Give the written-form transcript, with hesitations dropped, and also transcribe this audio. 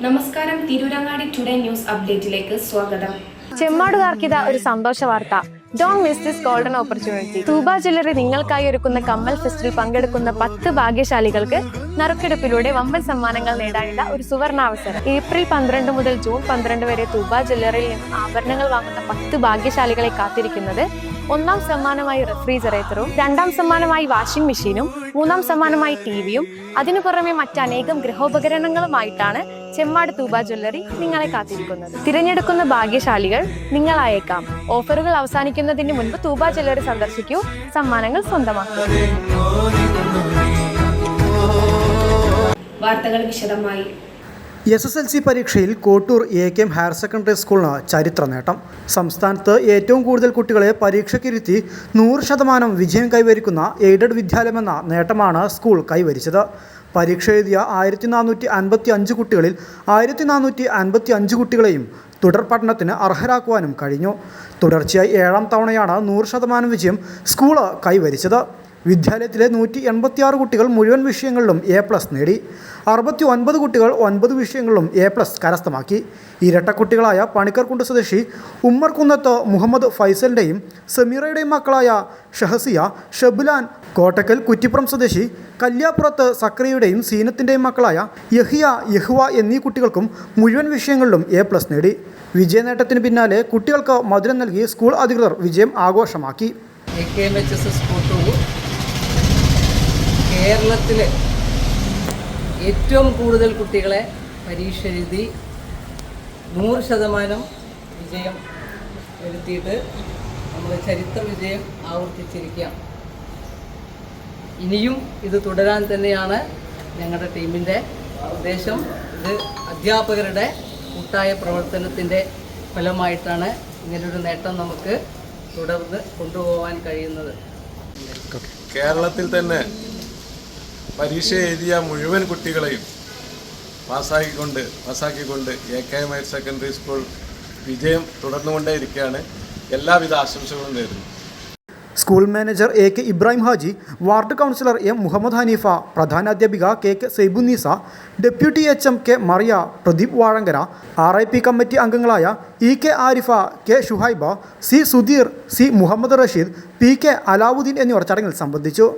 നമസ്കാരം, Tirurangadi today news അപ്ഡേറ്റിലേക്ക് സ്വാഗതം. ചെമ്മാടുകാർക്കിത ഒരു സന്തോഷ വാർത്ത. Don't miss this golden opportunity. തൂബ ജ്വല്ലറി നിങ്ങൾക്കായി ഒരുക്കുന്ന കമ്മൽ ഫെസ്റ്റിൽ പങ്കെടുക്കുന്ന 10 ഭാഗ്യശാലികൾക്ക് നറുക്കെടുപ്പിലൂടെ വമ്പൻ സമ്മാനങ്ങൾ നേടാനുള്ള ഒരു സുവർണാവസരം. ഏപ്രിൽ 12 മുതൽ ജൂൺ 12 വരെ തൂബ ജ്വല്ലറിയിൽ നിന്ന് ആഭരണങ്ങൾ വാങ്ങുന്ന 10 ഭാഗ്യശാലികളെ കാത്തിരിക്കുന്നത് ഒന്നാം സമ്മാനമായി റെഫ്രിജറേറ്ററും, രണ്ടാം സമ്മാനമായി വാഷിംഗ് മെഷീനും, മൂന്നാം സമ്മാനമായി ടിവിയും, അതിനു പുറമെ മറ്റനേകം ഗൃഹോപകരണങ്ങളുമായിട്ടാണ് ചെമ്മാട് തൂബ ജ്വല്ലറി നിങ്ങളെ കാത്തിരിക്കുന്നത്. തിരഞ്ഞെടുക്കുന്ന ഭാഗ്യശാലികൾ നിങ്ങളായേക്കാം. ഓഫറുകൾ അവസാനിക്കുന്നതിന് മുൻപ് തൂബ ജ്വല്ലറി സന്ദർശിക്കൂ, സമ്മാനങ്ങൾ സ്വന്തമാക്കൂ. വാർത്തകൾ വിശദമായി. SSLC പരീക്ഷയിൽ കോട്ടൂർ AKM ഹയർ സെക്കൻഡറി സ്കൂളിന് ചരിത്ര നേട്ടം. സംസ്ഥാനത്ത് ഏറ്റവും കൂടുതൽ കുട്ടികളെ പരീക്ഷയ്ക്കിരുത്തി 100% വിജയം കൈവരിക്കുന്ന എയ്ഡഡ് വിദ്യാലയമെന്ന നേട്ടമാണ് സ്കൂൾ കൈവരിച്ചത്. പരീക്ഷ എഴുതിയ 1455 കുട്ടികളിൽ 1455 കുട്ടികളെയും തുടർ പഠനത്തിന് അർഹരാക്കുവാനും കഴിഞ്ഞു. തുടർച്ചയായി 7ാം തവണയാണ് 100% വിജയം സ്കൂള് കൈവരിച്ചത്. വിദ്യാലയത്തിലെ 186 കുട്ടികൾ മുഴുവൻ വിഷയങ്ങളിലും A+ നേടി. 69 കുട്ടികൾ 9 വിഷയങ്ങളിലും A+ കരസ്ഥമാക്കി. ഇരട്ടക്കുട്ടികളായ പണിക്കർകുണ്ട് സ്വദേശി ഉമ്മർകുന്നത്ത് മുഹമ്മദ് ഫൈസലിൻ്റെയും സമീറയുടെയും മക്കളായ ഷഹസിയ, ഷബുലാൻ, കോട്ടക്കൽ കുറ്റിപ്പുറം സ്വദേശി കല്യാപ്പുറത്ത് സക്രിയയുടെയും സീനത്തിൻ്റെയും മക്കളായ യഹിയ, യഹ്വ എന്നീ കുട്ടികൾക്കും മുഴുവൻ വിഷയങ്ങളിലും A+ നേടി. വിജയനേട്ടത്തിന് പിന്നാലെ കുട്ടികൾക്ക് മധുരം നൽകി സ്കൂൾ അധികൃതർ വിജയം ആഘോഷമാക്കി. AKMHSS കോട്ടൂർ കേരളത്തിലെ ഏറ്റവും കൂടുതൽ കുട്ടികളെ പരീക്ഷ എഴുതി 100% വിജയം വരുത്തിയിട്ട് നമ്മൾ ചരിത്ര വിജയം ആവർത്തിച്ചിരിക്കുകയാണ്. ഇനിയും ഇത് തുടരാൻ തന്നെയാണ് ഞങ്ങളുടെ ടീമിൻ്റെ ഉദ്ദേശം. ഇത് അധ്യാപകരുടെ കൂട്ടായ പ്രവർത്തനത്തിൻ്റെ ഫലമായിട്ടാണ് ഇങ്ങനൊരു നേട്ടം നമുക്ക് തുടർന്ന് കൊണ്ടുപോകാൻ കഴിയുന്നത്. കേരളത്തിൽ തന്നെ പരീക്ഷ എഴുതിയ മുഴുവൻ കുട്ടികളെയും പാസ്സാക്കിക്കൊണ്ട് AKM ഹയർ സെക്കൻഡറി സ്കൂൾ വിജയം തുടർന്നുകൊണ്ടേയിരിക്കുകയാണ്. എല്ലാവിധ ആശംസകളും നേരുന്നു. School manager AK Ibrahim Haji, ward councillor M Muhammad Hanifa, പ്രധാനാധ്യാപിക KK Saibunnisa, deputy HM K Mariya, Pradeep Vazhankara, RIP committee അംഗങ്ങളായ EK Arifa, K Shuhaiba, C Sudheer, C Muhammad Rasheed, PK Alauddin എന്നിവർ ചടങ്ങിൽ സംബന്ധിച്ചു.